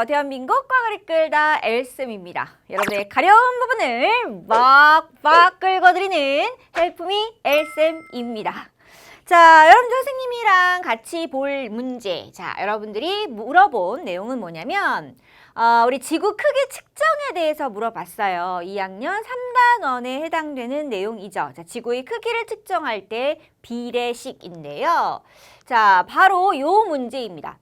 안녕하세요. 대한민국 과거를 끌다 엘쌤입니다. 여러분의 가려운 부분을 막 긁어드리는 헬프미 엘쌤입니다. 자, 여러분들 선생님이랑 같이 볼 문제. 자, 여러분들이 물어본 내용은 뭐냐면 우리 지구 크기 측정에 대해서 물어봤어요. 2학년 3단원에 해당되는 내용이죠. 자, 지구의 크기를 측정할 때 비례식인데요. 자, 바로 요 문제입니다.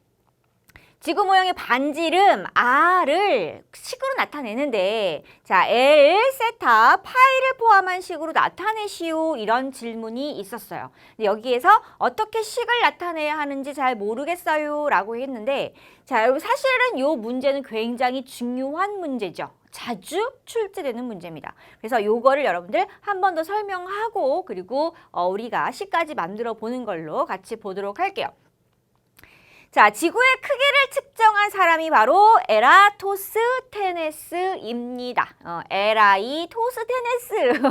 지구 모형의 반지름 R을 식으로 나타내는데 자, L, 세타, 파이를 포함한 식으로 나타내시오 이런 질문이 있었어요. 근데 여기에서 어떻게 식을 나타내야 하는지 잘 모르겠어요 라고 했는데 자, 여러분 사실은 이 문제는 굉장히 중요한 문제죠. 자주 출제되는 문제입니다. 그래서 요거를 여러분들 한 번 더 설명하고 그리고 우리가 식까지 만들어 보는 걸로 같이 보도록 할게요. 자, 지구의 크기를 측정한 사람이 바로 에라토스테네스입니다. 에라이토스테네스.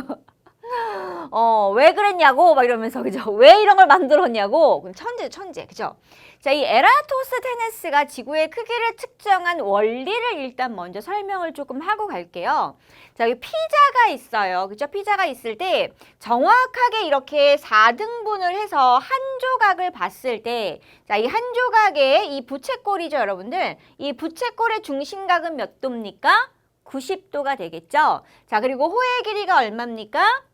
왜 그랬냐고 막 이러면서 그죠? 왜 이런 걸 만들었냐고. 그럼 천재, 그죠? 자, 이 에라토스테네스가 지구의 크기를 측정한 원리를 일단 먼저 설명을 조금 하고 갈게요. 자, 여기 피자가 있어요. 그죠? 피자가 있을 때 정확하게 이렇게 4등분을 해서 한 조각을 봤을 때 자, 이 한 조각의 이 부채꼴이죠, 여러분들. 이 부채꼴의 중심각은 몇 도입니까? 90도가 되겠죠? 자, 그리고 호의 길이가 얼마입니까?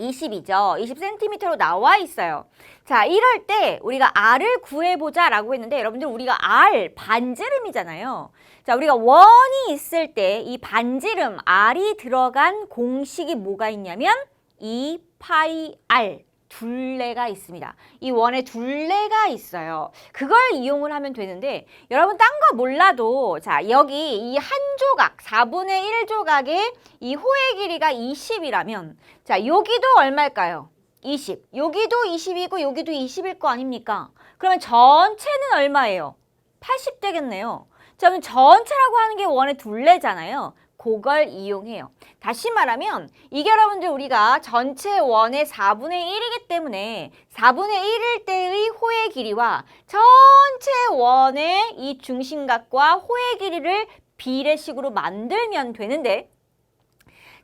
20이죠. 20cm로 나와 있어요. 자, 이럴 때 우리가 R을 구해보자 라고 했는데 여러분들 우리가 R 반지름이잖아요. 자, 우리가 원이 있을 때 이 반지름 R이 들어간 공식이 뭐가 있냐면 2파이 R 둘레가 있습니다. 이 원에 둘레가 있어요. 그걸 이용을 하면 되는데 여러분 딴 거 몰라도 자, 여기 이 한 조각 4분의 1 조각의 이 호의 길이가 20이라면 자, 여기도 얼마일까요? 20. 여기도 20이고 여기도 20일 거 아닙니까? 그러면 전체는 얼마예요? 80 되겠네요. 자, 그럼 전체라고 하는 게 원의 둘레잖아요. 그걸 이용해요. 다시 말하면 이게 여러분들 우리가 전체 원의 4분의 1이기 때문에 4분의 1일 때의 호의 길이와 전체 원의 이 중심각과 호의 길이를 비례식으로 만들면 되는데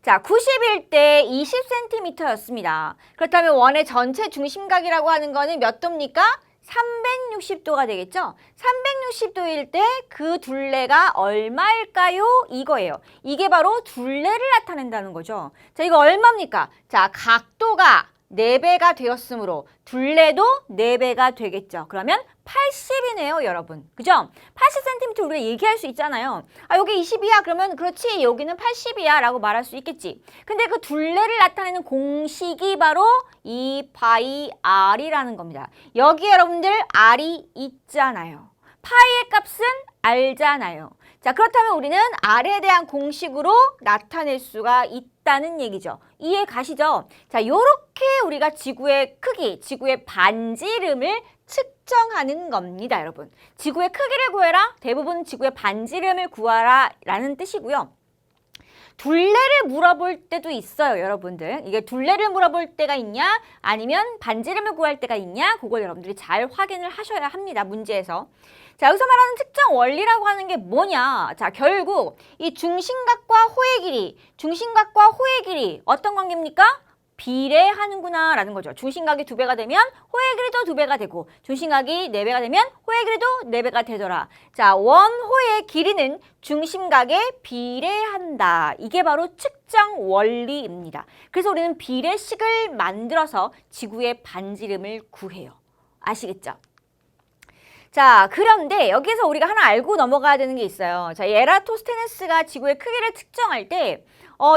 자, 90일 때 20cm였습니다. 그렇다면 원의 전체 중심각이라고 하는 거는 몇 도입니까? 360도가 되겠죠? 360도일 때 그 둘레가 얼마일까요? 이거예요. 이게 바로 둘레를 나타낸다는 거죠. 자, 이거 얼마입니까? 자, 각도가 4배가 되었으므로 둘레도 4배가 되겠죠. 그러면 80이네요, 여러분. 그죠? 80cm 우리가 얘기할 수 있잖아요. 아, 여기 20이야. 그러면 그렇지. 여기는 80이야. 라고 말할 수 있겠지. 근데 그 둘레를 나타내는 공식이 바로 2파이 R이라는 겁니다. 여기 여러분들 R이 있잖아요. 파이의 값은 알잖아요. 자, 그렇다면 우리는 R에 대한 공식으로 나타낼 수가 있다는 얘기죠. 이해 가시죠? 자, 요렇게 우리가 지구의 크기, 지구의 반지름을 측정하는 겁니다, 여러분. 지구의 크기를 구해라. 대부분 지구의 반지름을 구하라 라는 뜻이고요. 둘레를 물어볼 때도 있어요, 여러분들. 이게 둘레를 물어볼 때가 있냐 아니면 반지름을 구할 때가 있냐 그걸 여러분들이 잘 확인을 하셔야 합니다, 문제에서. 자, 여기서 말하는 측정 원리라고 하는 게 뭐냐. 자, 결국 이 중심각과 호의 길이, 중심각과 호의 길이 어떤 관계입니까? 비례하는구나 라는 거죠. 중심각이 2배가 되면 호의 길이도 2배가 되고 중심각이 4배가 되면 호의 길이도 4배가 되더라. 자, 원호의 길이는 중심각에 비례한다. 이게 바로 측정 원리입니다. 그래서 우리는 비례식을 만들어서 지구의 반지름을 구해요. 아시겠죠? 자, 그런데 여기서 우리가 하나 알고 넘어가야 되는 게 있어요. 자, 이 에라토스테네스가 지구의 크기를 측정할 때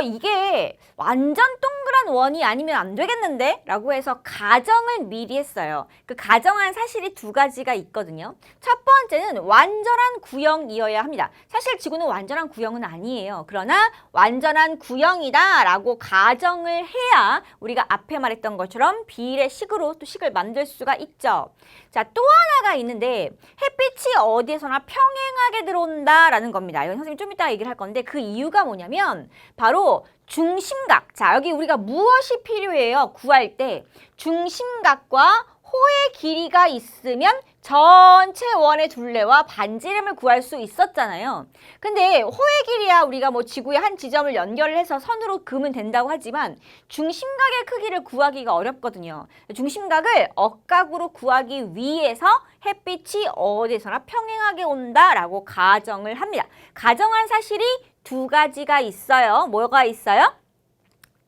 이게 완전 동그란 원이 아니면 안 되겠는데? 라고 해서 가정을 미리 했어요. 그 가정한 사실이 2가지가 있거든요. 첫 번째는 완전한 구형이어야 합니다. 사실 지구는 완전한 구형은 아니에요. 그러나 완전한 구형이다 라고 가정을 해야 우리가 앞에 말했던 것처럼 비례식으로 또 식을 만들 수가 있죠. 자, 또 하나가 있는데 햇빛이 어디에서나 평행하게 들어온다라는 겁니다. 이건 선생님 좀 이따 얘기를 할 건데 그 이유가 뭐냐면 바로 중심각. 자, 여기 우리가 무엇이 필요해요? 구할 때 중심각과 호의 길이가 있으면 전체 원의 둘레와 반지름을 구할 수 있었잖아요. 근데 호의 길이야 우리가 뭐 지구의 한 지점을 연결을 해서 선으로 그으면 된다고 하지만 중심각의 크기를 구하기가 어렵거든요. 중심각을 억각으로 구하기 위해서 햇빛이 어디서나 평행하게 온다라고 가정을 합니다. 가정한 사실이 두 가지가 있어요. 뭐가 있어요?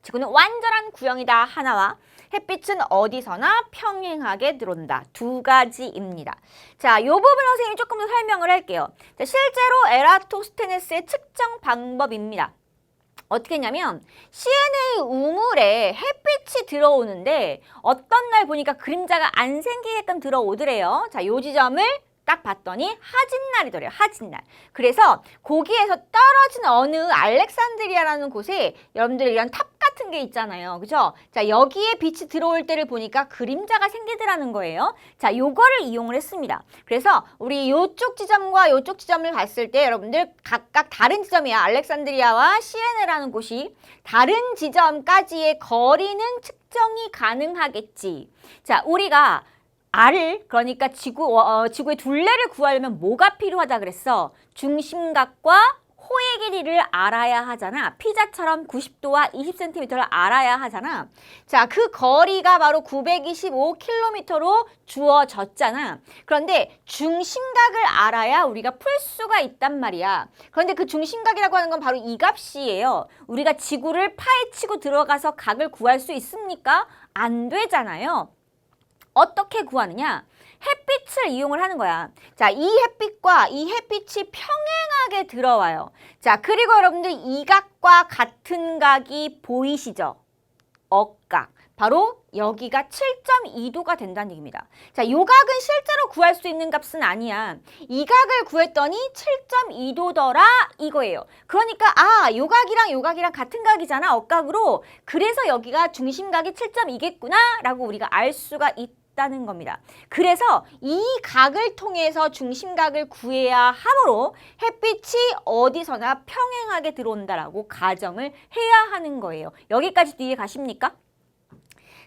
지구는 완전한 구형이다 하나와 햇빛은 어디서나 평행하게 들어온다. 두 가지입니다. 자, 이 부분 선생님이 조금 더 설명을 할게요. 자, 실제로 에라토스테네스의 측정 방법입니다. 어떻게 했냐면 CNA 우물에 햇빛이 들어오는데 어떤 날 보니까 그림자가 안 생기게끔 들어오더래요. 자, 요 지점을 딱 봤더니 하진날이더래요. 하진날. 그래서 거기에서 떨어진 어느 알렉산드리아라는 곳에 여러분들 이런 탑 같은 게 있잖아요. 그죠? 자, 여기에 빛이 들어올 때를 보니까 그림자가 생기더라는 거예요. 자, 요거를 이용을 했습니다. 그래서 우리 요쪽 지점과 요쪽 지점을 봤을 때 여러분들 각각 다른 지점이야. 알렉산드리아와 시에네라는 곳이 다른 지점까지의 거리는 측정이 가능하겠지. 자, 우리가 R을 그러니까 지구의 둘레를 구하려면 뭐가 필요하다 그랬어? 중심각과 호의 길이를 알아야 하잖아. 피자처럼 90도와 20cm를 알아야 하잖아. 자, 그 거리가 바로 925km로 주어졌잖아. 그런데 중심각을 알아야 우리가 풀 수가 있단 말이야. 그런데 그 중심각이라고 하는 건 바로 이 값이에요. 우리가 지구를 파헤치고 들어가서 각을 구할 수 있습니까? 안 되잖아요. 어떻게 구하느냐? 햇빛을 이용을 하는 거야. 자, 이 햇빛과 이 햇빛이 평행하게 들어와요. 자, 그리고 여러분들 이 각과 같은 각이 보이시죠? 억각. 바로 여기가 7.2도가 된다는 얘기입니다. 자, 요 각은 실제로 구할 수 있는 값은 아니야. 이 각을 구했더니 7.2도더라 이거예요. 그러니까 요 각이랑 요 각이랑 같은 각이잖아. 억각으로. 그래서 여기가 중심각이 7.2겠구나 라고 우리가 알 수가 있다는 겁니다. 그래서 이 각을 통해서 중심각을 구해야 하므로 햇빛이 어디서나 평행하게 들어온다라고 가정을 해야 하는 거예요. 여기까지 이해 가십니까?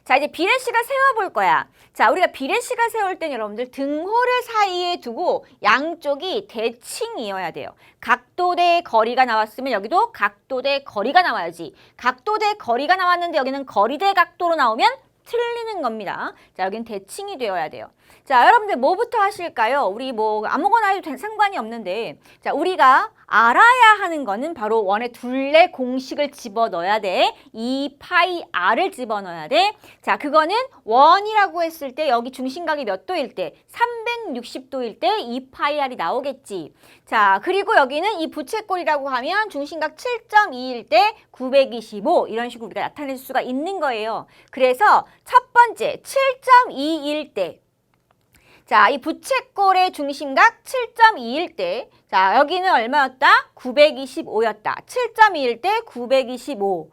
자, 이제 비례식을 세워볼 거야. 자, 우리가 비례식을 세울 땐 여러분들 등호를 사이에 두고 양쪽이 대칭이어야 돼요. 각도 대 거리가 나왔으면 여기도 각도 대 거리가 나와야지. 각도 대 거리가 나왔는데 여기는 거리 대 각도로 나오면 틀리는 겁니다. 자, 여기는 대칭이 되어야 돼요. 자, 여러분들 뭐부터 하실까요? 우리 뭐 아무거나 해도 상관이 없는데, 자, 우리가 알아야 하는 거는 바로 원의 둘레 공식을 집어넣어야 돼. 2파이 r을 집어넣어야 돼. 자, 그거는 원이라고 했을 때 여기 중심각이 몇 도일 때? 360도일 때 2파이 r이 나오겠지. 자, 그리고 여기는 이 부채꼴이라고 하면 중심각 7.2일 때 925 이런 식으로 우리가 나타낼 수가 있는 거예요. 그래서 첫 번째 7.2일 때 자, 이 부채꼴의 중심각 7.2일 때, 자, 여기는 얼마였다? 925였다. 7.2일 때 925.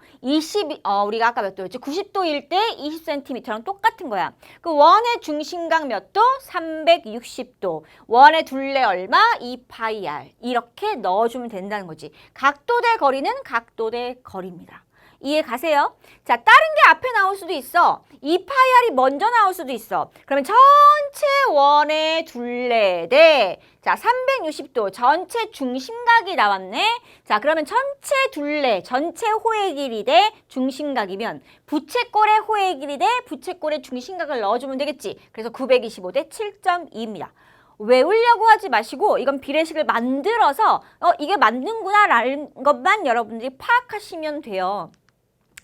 우리가 아까 몇 도였지? 90도일 때 20cm랑 똑같은 거야. 그 원의 중심각 몇 도? 360도. 원의 둘레 얼마? 2파이 r. 이렇게 넣어주면 된다는 거지. 각도 대 거리는 각도 대 거리입니다. 이해 가세요? 자, 다른 게 앞에 나올 수도 있어. 2파이 r이 먼저 나올 수도 있어. 그러면 전체 원의 둘레 대, 자, 360도 전체 중심각이 나왔네. 자, 그러면 전체 둘레, 전체 호의 길이 대 중심각이면 부채꼴의 호의 길이 대 부채꼴의 중심각을 넣어주면 되겠지. 그래서 925 대 7.2입니다. 외우려고 하지 마시고 이건 비례식을 만들어서 이게 맞는구나 라는 것만 여러분들이 파악하시면 돼요.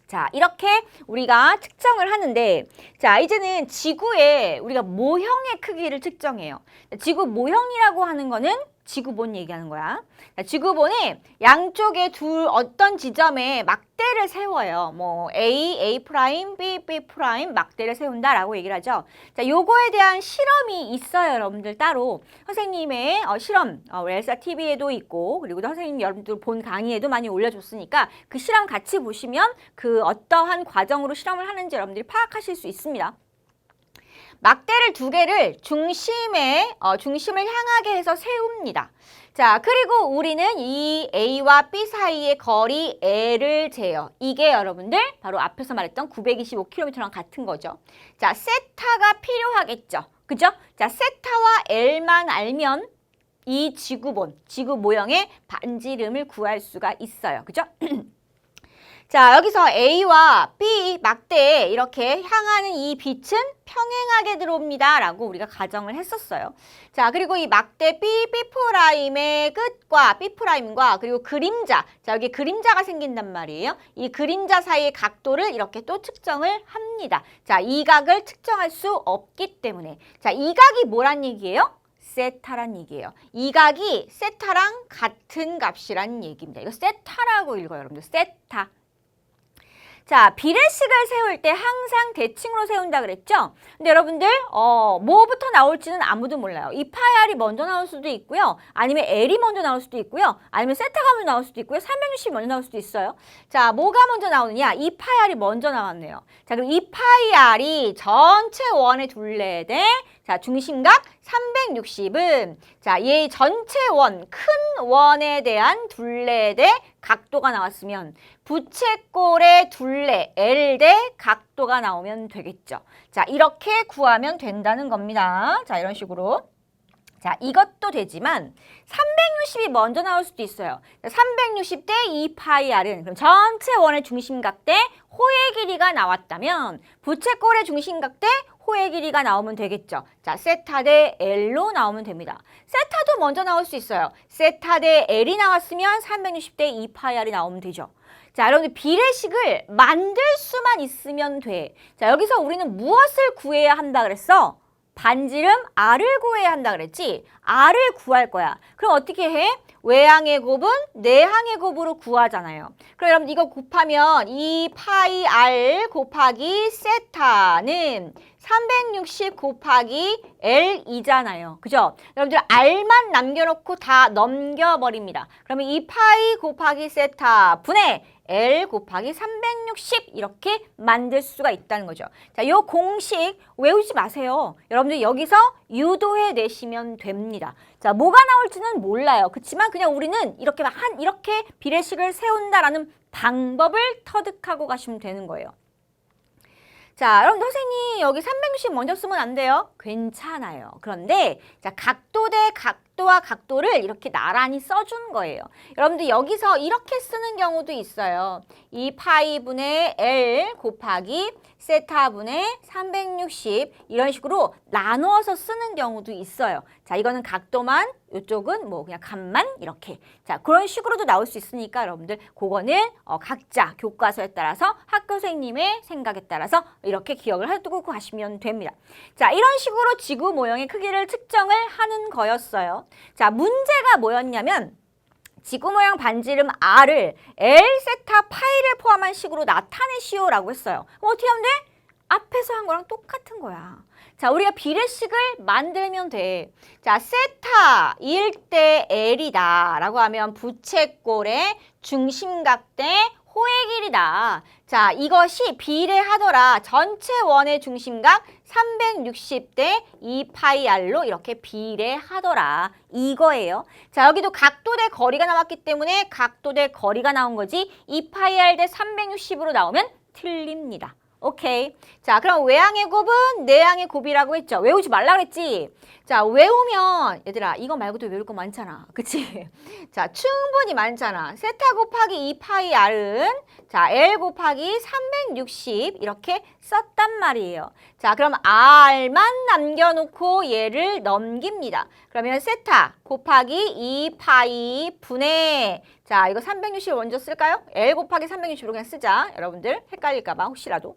자, 이렇게 우리가 측정을 하는데, 자, 이제는 지구의 우리가 모형의 크기를 측정해요. 지구 모형이라고 하는 거는 지구본 얘기하는 거야. 자, 지구본에 양쪽에 어떤 지점에 막대를 세워요. 뭐 A, A', B, B' 막대를 세운다라고 얘기를 하죠. 자, 요거에 대한 실험이 있어요, 여러분들 따로. 선생님의 실험, 엘사 TV에도 있고, 그리고 선생님 여러분들 본 강의에도 많이 올려줬으니까 그 실험 같이 보시면 그 어떠한 과정으로 실험을 하는지 여러분들이 파악하실 수 있습니다. 막대를 두 개를 중심을 향하게 해서 세웁니다. 자, 그리고 우리는 이 A와 B 사이의 거리 L을 재요. 이게 여러분들 바로 앞에서 말했던 925km랑 같은 거죠. 자, 세타가 필요하겠죠. 그죠? 자, 세타와 L만 알면 이 지구 모형의 반지름을 구할 수가 있어요. 그죠? 자, 여기서 A와 B 막대에 이렇게 향하는 이 빛은 평행하게 들어옵니다. 라고 우리가 가정을 했었어요. 자, 그리고 이 막대 B'의 끝과 B'과 그리고 그림자. 자, 여기 그림자가 생긴단 말이에요. 이 그림자 사이의 각도를 이렇게 또 측정을 합니다. 자, 이 각을 측정할 수 없기 때문에. 자, 이 각이 뭐란 얘기예요? 세타란 얘기예요. 이 각이 세타랑 같은 값이란 얘기입니다. 이거 세타라고 읽어요, 여러분들. 세타. 자, 비례식을 세울 때 항상 대칭으로 세운다 그랬죠? 근데 여러분들 뭐부터 나올지는 아무도 몰라요. 이 파이 R이 먼저 나올 수도 있고요. 아니면 L이 먼저 나올 수도 있고요. 아니면 세타가 먼저 나올 수도 있고요. 360이 먼저 나올 수도 있어요. 자, 뭐가 먼저 나오느냐? 이 파이 R이 먼저 나왔네요. 자, 그럼 이 파이 R이 전체 원의 둘레대 자, 중심각 360은 자, 얘 전체 큰 원에 대한 둘레대 각도가 나왔으면 부채꼴의 둘레 L 대 각도가 나오면 되겠죠. 자, 이렇게 구하면 된다는 겁니다. 자, 이런 식으로. 자, 이것도 되지만 360이 먼저 나올 수도 있어요. 360 대 2파이 R은 그럼 전체 원의 중심각 대 호의 길이가 나왔다면 부채꼴의 중심각 대 호의 길이가 나오면 되겠죠. 자, 세타 대 L로 나오면 됩니다. 세타도 먼저 나올 수 있어요. 세타 대 L이 나왔으면 360 대 2파이 R이 나오면 되죠. 자, 여러분들 비례식을 만들 수만 있으면 돼. 자, 여기서 우리는 무엇을 구해야 한다 그랬어? 반지름 R을 구해야 한다 그랬지? R을 구할 거야. 그럼 어떻게 해? 외항의 곱은 내항의 곱으로 구하잖아요. 그럼 여러분 이거 곱하면 2파이 R 곱하기 세타는 360 곱하기 L이잖아요. 그죠? 여러분들 R만 남겨놓고 다 넘겨버립니다. 그러면 2파이 곱하기 세타 분의 L 곱하기 360 이렇게 만들 수가 있다는 거죠. 자, 요 공식 외우지 마세요. 여러분들 여기서 유도해 내시면 됩니다. 자, 뭐가 나올지는 몰라요. 그렇지만 그냥 우리는 이렇게 비례식을 세운다라는 방법을 터득하고 가시면 되는 거예요. 자, 여러분 선생님 여기 360 먼저 쓰면 안 돼요? 괜찮아요. 그런데 자, 각도 대 각도와 각도를 이렇게 나란히 써준 거예요. 여러분들 여기서 이렇게 쓰는 경우도 있어요. 2파이 분의 L 곱하기 세타 분의 360 이런 식으로 나누어서 쓰는 경우도 있어요. 자, 이거는 각도만, 이쪽은 뭐 그냥 값만 이렇게. 자, 그런 식으로도 나올 수 있으니까 여러분들 그거는 각자 교과서에 따라서 학교 선생님의 생각에 따라서 이렇게 기억을 해두고 가시면 됩니다. 자, 이런 식으로 지구 모형의 크기를 측정을 하는 거였어요. 자, 문제가 뭐였냐면 지구 모형 반지름 R을 L 세타 파이를 포함한 식으로 나타내시오라고 했어요. 그럼 어떻게 하면 돼? 앞에서 한 거랑 똑같은 거야. 자, 우리가 비례식을 만들면 돼. 자, 세타일 때 L이다 라고 하면 부채꼴의 중심각 대 호의 길이다. 자, 이것이 비례하더라. 전체 원의 중심각 360 대 2파이 R로 이렇게 비례하더라. 이거예요. 자, 여기도 각도 대 거리가 나왔기 때문에 각도 대 거리가 나온 거지 2파이 R 대 360으로 나오면 틀립니다. 오케이. 자, 그럼 외항의 곱은 내항의 곱이라고 했죠. 외우지 말라 그랬지? 자, 외우면 얘들아 이거 말고도 외울 거 많잖아. 그치? 자, 충분히 많잖아. 세타 곱하기 2파이 R은 자, L 곱하기 360 이렇게 썼단 말이에요. 자, 그럼 R만 남겨놓고 얘를 넘깁니다. 그러면 세타 곱하기 2파이 분의 자, 이거 360 먼저 쓸까요? L 곱하기 360으로 그냥 쓰자. 여러분들 헷갈릴까 봐 혹시라도.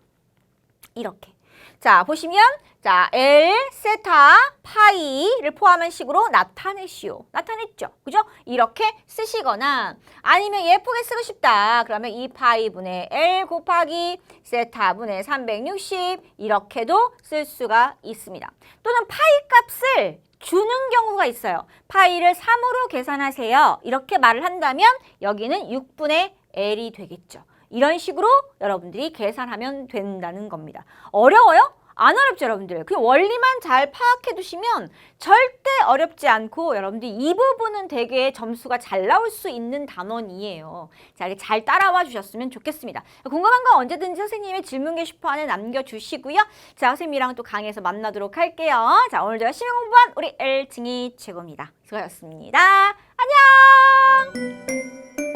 이렇게. 자, 보시면 자, L 세타 파이를 포함한 식으로 나타내시오. 나타냈죠. 그죠? 이렇게 쓰시거나 아니면 예쁘게 쓰고 싶다. 그러면 2파이 분의 L 곱하기 세타 분의 360 이렇게도 쓸 수가 있습니다. 또는 파이 값을 주는 경우가 있어요. 파이를 3으로 계산하세요. 이렇게 말을 한다면 여기는 6분의 L이 되겠죠. 이런 식으로 여러분들이 계산하면 된다는 겁니다. 어려워요? 안 어렵죠, 여러분들. 그 원리만 잘 파악해 두시면 절대 어렵지 않고 여러분들 이 부분은 되게 점수가 잘 나올 수 있는 단원이에요. 자, 이렇게 잘 따라와 주셨으면 좋겠습니다. 궁금한 거 언제든지 선생님의 질문 게시판에 남겨주시고요. 자, 선생님이랑 또 강의에서 만나도록 할게요. 자, 오늘도 열심히 공부한 우리 엘칭이 최고입니다. 수고하셨습니다. 안녕!